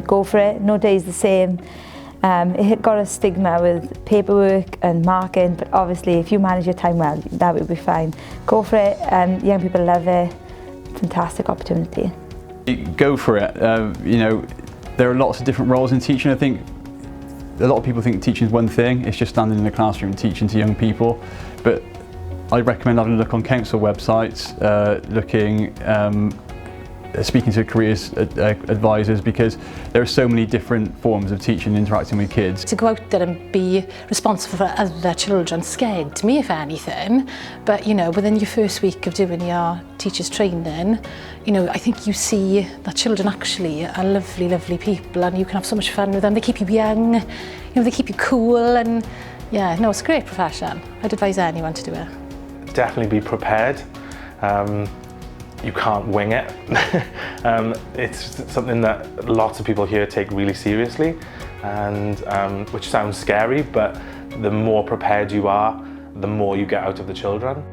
Go for it, no day's the same. It got a stigma with paperwork and marking, but obviously if you manage your time well, that would be fine. Go for it, young people love it, fantastic opportunity. Go for it. You know, there are lots of different roles in teaching. I think a lot of people think teaching is one thing, it's just standing in the classroom and teaching to young people, but I recommend having a look on council websites, speaking to careers advisors, because there are so many different forms of teaching and interacting with kids. To go out there and be responsible for other children scared me, if anything, but you know, within your first week of doing your teachers training, you know, I think you see that children actually are lovely, lovely people, and you can have so much fun with them. They keep you young, you know, they keep you cool, and yeah, no, it's a great profession. I'd advise anyone to do it. Definitely be prepared. You can't wing it. It's something that lots of people here take really seriously, and which sounds scary, but the more prepared you are, the more you get out of the children.